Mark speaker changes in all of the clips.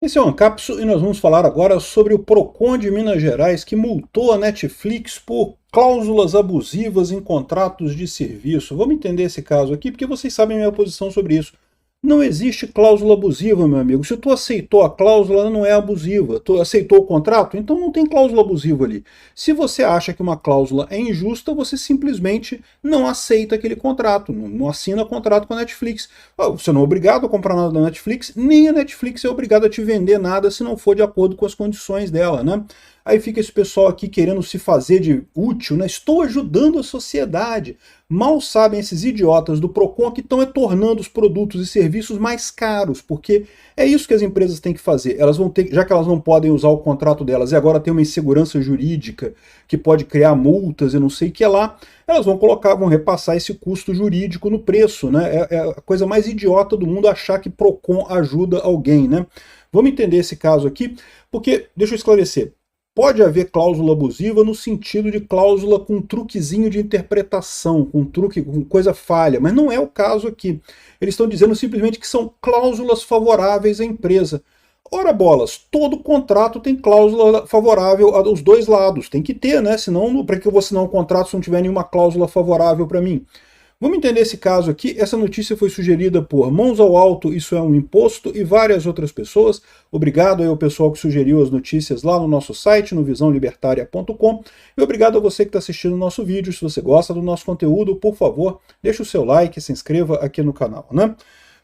Speaker 1: Esse é o Ancapso e nós vamos falar agora sobre o Procon de Minas Gerais que multou a Netflix por cláusulas abusivas em contratos de serviço. Vamos entender esse caso aqui porque vocês sabem a minha posição sobre isso. Não existe cláusula abusiva, meu amigo. Se tu aceitou a cláusula, ela não é abusiva. Tu aceitou o contrato, então não tem cláusula abusiva ali. Se você acha que uma cláusula é injusta, você simplesmente não aceita aquele contrato, não assina contrato com a Netflix. Você não é obrigado a comprar nada da Netflix, nem a Netflix é obrigada a te vender nada se não for de acordo com as condições dela, né? Aí fica esse pessoal aqui querendo se fazer de útil, né? Estou ajudando a sociedade. Mal sabem esses idiotas do Procon que estão tornando os produtos e serviços mais caros, porque é isso que as empresas têm que fazer. Elas vão ter, já que elas não podem usar o contrato delas e agora tem uma insegurança jurídica que pode criar multas e não sei o que lá, elas vão repassar esse custo jurídico no preço, né? É a coisa mais idiota do mundo achar que Procon ajuda alguém, né? Vamos entender esse caso aqui, porque, deixa eu esclarecer, pode haver cláusula abusiva no sentido de cláusula com truquezinho de interpretação, com truque, com coisa falha, mas não é o caso aqui. Eles estão dizendo simplesmente que são cláusulas favoráveis à empresa. Ora bolas, todo contrato tem cláusula favorável aos dois lados, tem que ter, né? Senão, para que eu vou assinar um contrato se não tiver nenhuma cláusula favorável para mim? Vamos entender esse caso aqui. Essa notícia foi sugerida por Mãos ao Alto, Isso é um Imposto, e várias outras pessoas. Obrigado aí ao pessoal que sugeriu as notícias lá no nosso site, no visãolibertaria.com. E obrigado a você que está assistindo o nosso vídeo. Se você gosta do nosso conteúdo, por favor, deixe o seu like e se inscreva aqui no canal, né?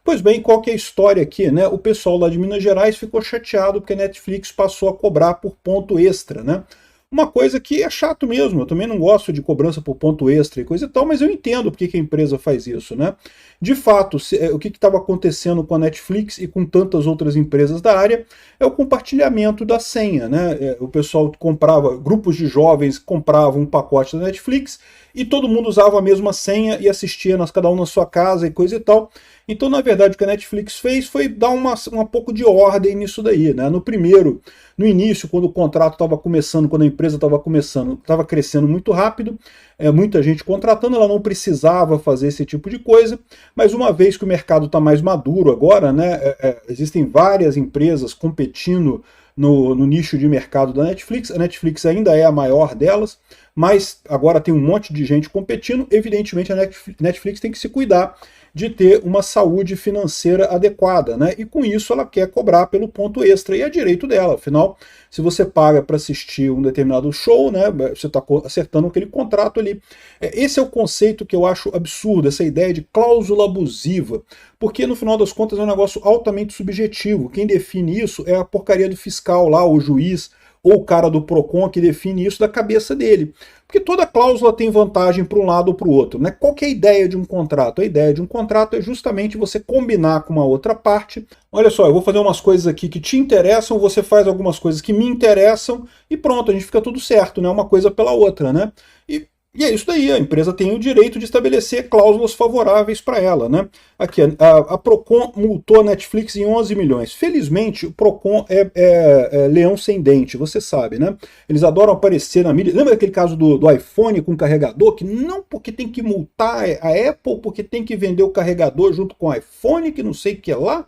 Speaker 1: Pois bem, qual que é a história aqui, né? O pessoal lá de Minas Gerais ficou chateado porque a Netflix passou a cobrar por ponto extra, né? Uma coisa que é chato mesmo, eu também não gosto de cobrança por ponto extra e coisa e tal, mas eu entendo porque que a empresa faz isso, né? De fato, o que estava acontecendo com a Netflix e com tantas outras empresas da área é o compartilhamento da senha, né? O pessoal comprava, grupos de jovens compravam um pacote da Netflix e todo mundo usava a mesma senha e assistia cada um na sua casa e coisa e tal. Então, na verdade, o que a Netflix fez foi dar um pouco de ordem nisso daí, né? No início, quando o contrato estava começando, quando a empresa estava começando, estava crescendo muito rápido, muita gente contratando, ela não precisava fazer esse tipo de coisa, mas uma vez que o mercado está mais maduro agora, né, existem várias empresas competindo no nicho de mercado da Netflix, a Netflix ainda é a maior delas, mas agora tem um monte de gente competindo, evidentemente a Netflix tem que se cuidar de ter uma saúde financeira adequada, né? E com isso ela quer cobrar pelo ponto extra, e é direito dela, afinal, se você paga para assistir um determinado show, né, você está acertando aquele contrato ali. Esse é o conceito que eu acho absurdo, essa ideia de cláusula abusiva, porque no final das contas é um negócio altamente subjetivo, quem define isso é a porcaria do fiscal lá, o juiz, ou o cara do Procon que define isso da cabeça dele. Porque toda cláusula tem vantagem para um lado ou para o outro, né? Qual que é a ideia de um contrato? A ideia de um contrato é justamente você combinar com uma outra parte. Olha só, eu vou fazer umas coisas aqui que te interessam, você faz algumas coisas que me interessam e pronto, a gente fica tudo certo, né? Uma coisa pela outra, né? E é isso daí, a empresa tem o direito de estabelecer cláusulas favoráveis para ela, né? Aqui, a Procon multou a Netflix em 11 milhões. Felizmente, o Procon é leão sem dente, você sabe, né? Eles adoram aparecer na mídia. Lembra daquele caso do iPhone com carregador? Que não porque tem que multar a Apple, porque tem que vender o carregador junto com o iPhone, que não sei o que lá.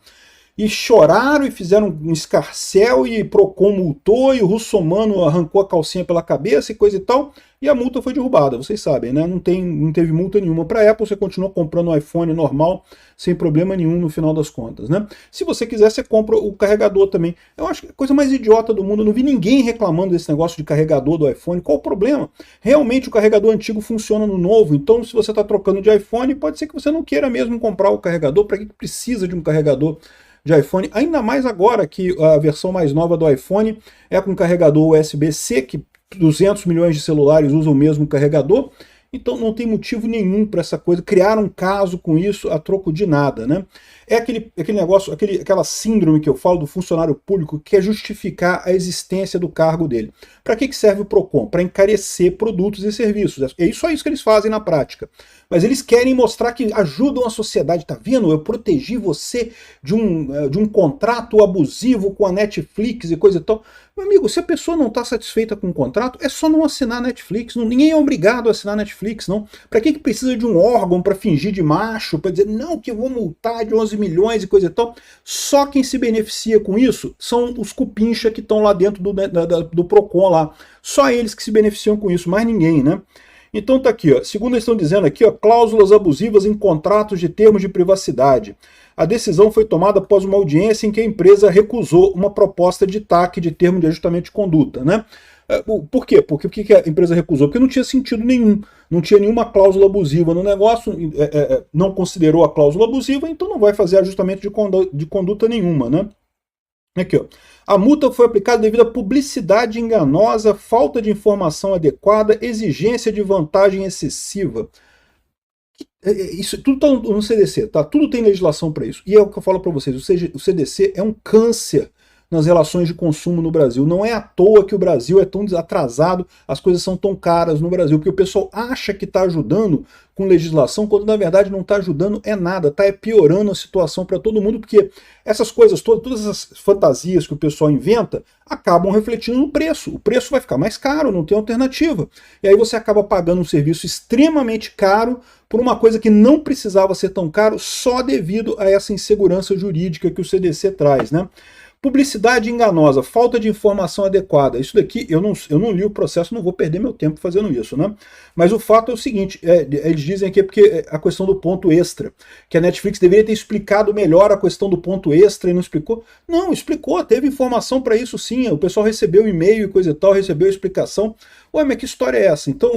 Speaker 1: E choraram e fizeram um escarcéu e Procon multou e o russomano arrancou a calcinha pela cabeça e coisa e tal, e a multa foi derrubada, vocês sabem, né? Não teve multa nenhuma para a Apple, você continua comprando um iPhone normal, sem problema nenhum no final das contas, né? Se você quiser, você compra o carregador também. Eu acho que é a coisa mais idiota do mundo, eu não vi ninguém reclamando desse negócio de carregador do iPhone. Qual o problema? Realmente o carregador antigo funciona no novo, então se você está trocando de iPhone, pode ser que você não queira mesmo comprar o carregador, para que precisa de um carregador de iPhone, ainda mais agora que a versão mais nova do iPhone é com carregador USB-C, que 200 milhões de celulares usam o mesmo carregador, então não tem motivo nenhum para essa coisa, criar um caso com isso a troco de nada, né? É aquele negócio, aquela síndrome que eu falo do funcionário público que quer justificar a existência do cargo dele. Para que serve o Procon? Para encarecer produtos e serviços. É só isso que eles fazem na prática. Mas eles querem mostrar que ajudam a sociedade. Tá vendo? Eu protegi você de um contrato abusivo com a Netflix e coisa e tal. Meu amigo, se a pessoa não está satisfeita com o contrato, é só não assinar a Netflix. Ninguém é obrigado a assinar a Netflix, não. Para que precisa de um órgão para fingir de macho, para dizer, não, que eu vou multar de 11 milhões e coisa e tal. Só quem se beneficia com isso são os cupincha que estão lá dentro do PROCON lá. Só eles que se beneficiam com isso, mais ninguém, né? Então tá aqui, ó, segundo eles estão dizendo aqui, ó, cláusulas abusivas em contratos de termos de privacidade. A decisão foi tomada após uma audiência em que a empresa recusou uma proposta de TAC, de termo de ajustamento de conduta, né? Por quê? Por que a empresa recusou? Porque não tinha sentido nenhum, não tinha nenhuma cláusula abusiva no negócio, não considerou a cláusula abusiva, então não vai fazer ajustamento de conduta nenhuma, né? Aqui, ó. A multa foi aplicada devido à publicidade enganosa, falta de informação adequada, exigência de vantagem excessiva. Isso tudo está no CDC, tá? Tudo tem legislação para isso. E é o que eu falo para vocês, o CDC é um câncer nas relações de consumo no Brasil. Não é à toa que o Brasil é tão atrasado, as coisas são tão caras no Brasil, porque o pessoal acha que está ajudando com legislação, quando na verdade não está ajudando é nada, está piorando a situação para todo mundo, porque essas coisas todas essas fantasias que o pessoal inventa, acabam refletindo no preço. O preço vai ficar mais caro, não tem alternativa. E aí você acaba pagando um serviço extremamente caro por uma coisa que não precisava ser tão caro só devido a essa insegurança jurídica que o CDC traz, né? Publicidade enganosa, falta de informação adequada. Isso daqui, eu não li o processo, não vou perder meu tempo fazendo isso, né? Mas o fato é o seguinte, eles dizem aqui porque a questão do ponto extra, que a Netflix deveria ter explicado melhor a questão do ponto extra e não explicou. Não, explicou, teve informação para isso sim, o pessoal recebeu e-mail e coisa e tal, recebeu a explicação. Ué, mas que história é essa? Então,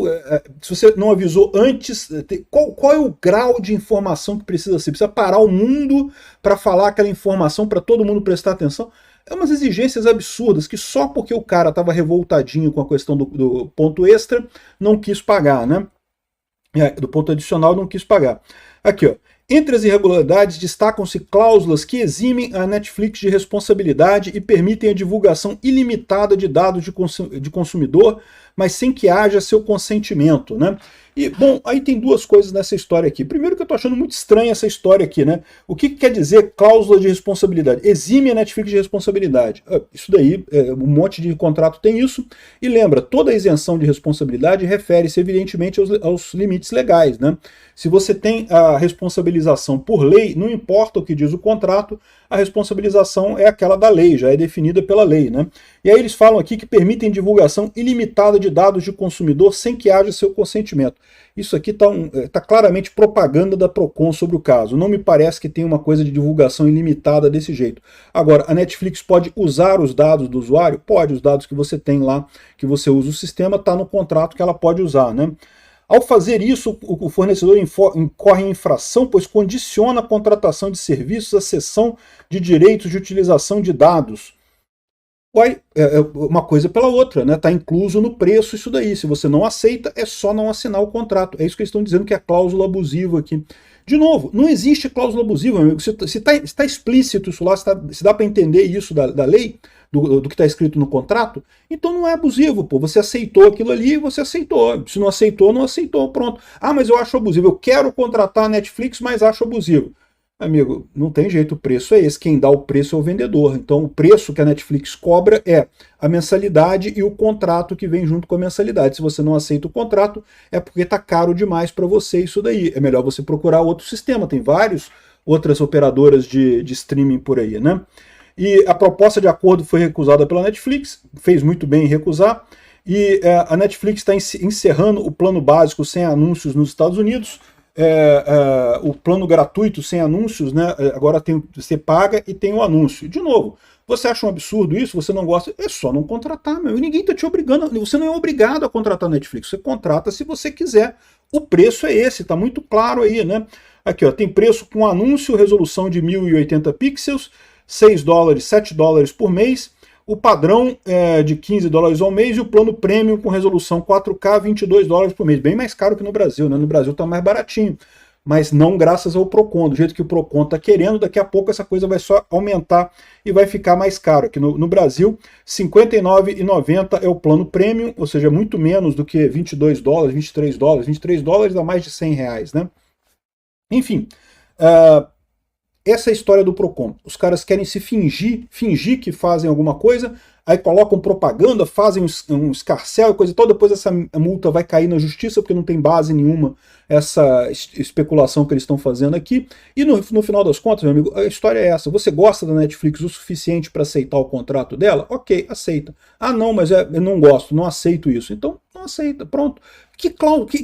Speaker 1: se você não avisou antes, qual é o grau de informação que precisa ser? Precisa parar o mundo para falar aquela informação para todo mundo prestar atenção? É umas exigências absurdas que só porque o cara estava revoltadinho com a questão do ponto extra não quis pagar, né? Do ponto adicional não quis pagar. Aqui, ó. Entre as irregularidades destacam-se cláusulas que eximem a Netflix de responsabilidade e permitem a divulgação ilimitada de dados de consumidor, mas sem que haja seu consentimento, né? E, bom, aí tem duas coisas nessa história aqui. Primeiro que eu tô achando muito estranha essa história aqui, né? O que quer dizer cláusula de responsabilidade? Exime a Netflix de responsabilidade. Isso daí, um monte de contrato tem isso. E lembra, toda isenção de responsabilidade refere-se, evidentemente, aos limites legais, né? Se você tem a responsabilização por lei, não importa o que diz o contrato, a responsabilização é aquela da lei, já é definida pela lei, né? E aí eles falam aqui que permitem divulgação ilimitada de dados de consumidor sem que haja seu consentimento. Isso aqui tá claramente propaganda da Procon sobre o caso. Não me parece que tem uma coisa de divulgação ilimitada desse jeito. Agora, a Netflix pode usar os dados do usuário? Pode, os dados que você tem lá, que você usa o sistema, está no contrato que ela pode usar, né? Ao fazer isso, o fornecedor incorre em infração, pois condiciona a contratação de serviços à cessão de direitos de utilização de dados. Uai, uma coisa pela outra, né? Está incluso no preço isso daí. Se você não aceita, é só não assinar o contrato. É isso que eles estão dizendo que é cláusula abusiva aqui. De novo, não existe cláusula abusiva, meu amigo. Se está explícito isso lá, se dá para entender isso da lei, do que está escrito no contrato, então não é abusivo, pô. Você aceitou aquilo ali, você aceitou. Se não aceitou, não aceitou, pronto. Ah, mas eu acho abusivo. Eu quero contratar a Netflix, mas acho abusivo. Amigo, não tem jeito, o preço é esse. Quem dá o preço é o vendedor. Então o preço que a Netflix cobra é a mensalidade e o contrato que vem junto com a mensalidade. Se você não aceita o contrato, é porque está caro demais para você isso daí. É melhor você procurar outro sistema. Tem várias outras operadoras de streaming por aí, né? E a proposta de acordo foi recusada pela Netflix, fez muito bem em recusar, e a Netflix está encerrando o plano básico sem anúncios nos Estados Unidos, o plano gratuito sem anúncios, né? Agora você paga e tem o anúncio. De novo, você acha um absurdo isso? Você não gosta? É só não contratar, meu. Ninguém está te obrigando, você não é obrigado a contratar a Netflix, você contrata se você quiser. O preço é esse, está muito claro aí, né? Aqui, ó, tem preço com anúncio, resolução de 1080 pixels, 6 dólares, 7 dólares por mês, o padrão é de 15 dólares ao mês e o plano premium com resolução 4K, 22 dólares por mês. Bem mais caro que no Brasil, né? No Brasil está mais baratinho, mas não graças ao Procon. Do jeito que o Procon está querendo, daqui a pouco essa coisa vai só aumentar e vai ficar mais caro. Aqui no Brasil, R$ 59,90 é o plano premium, ou seja, muito menos do que 22 dólares, 23 dólares. 23 dólares dá mais de R$ 100, né? Enfim, Essa é a história do Procon. Os caras querem se fingir que fazem alguma coisa, aí colocam propaganda, fazem um escarcéu e coisa e tal, depois essa multa vai cair na justiça, porque não tem base nenhuma essa especulação que eles estão fazendo aqui. E no final das contas, meu amigo, a história é essa. Você gosta da Netflix o suficiente para aceitar o contrato dela? Ok, aceita. Ah, não, mas eu não gosto, não aceito isso. Então, não aceita, pronto. Que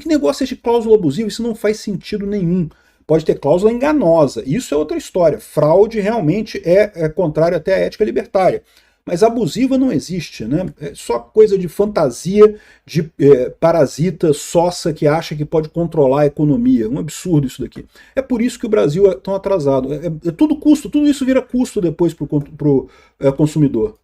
Speaker 1: negócio é de cláusula abusiva? Isso não faz sentido nenhum. Pode ter cláusula enganosa, isso é outra história. Fraude realmente é contrário até à ética libertária. Mas abusiva não existe, né? É só coisa de fantasia, de parasita, sócia que acha que pode controlar a economia. Um absurdo isso daqui. É por isso que o Brasil é tão atrasado. É tudo custo, tudo isso vira custo depois para o consumidor.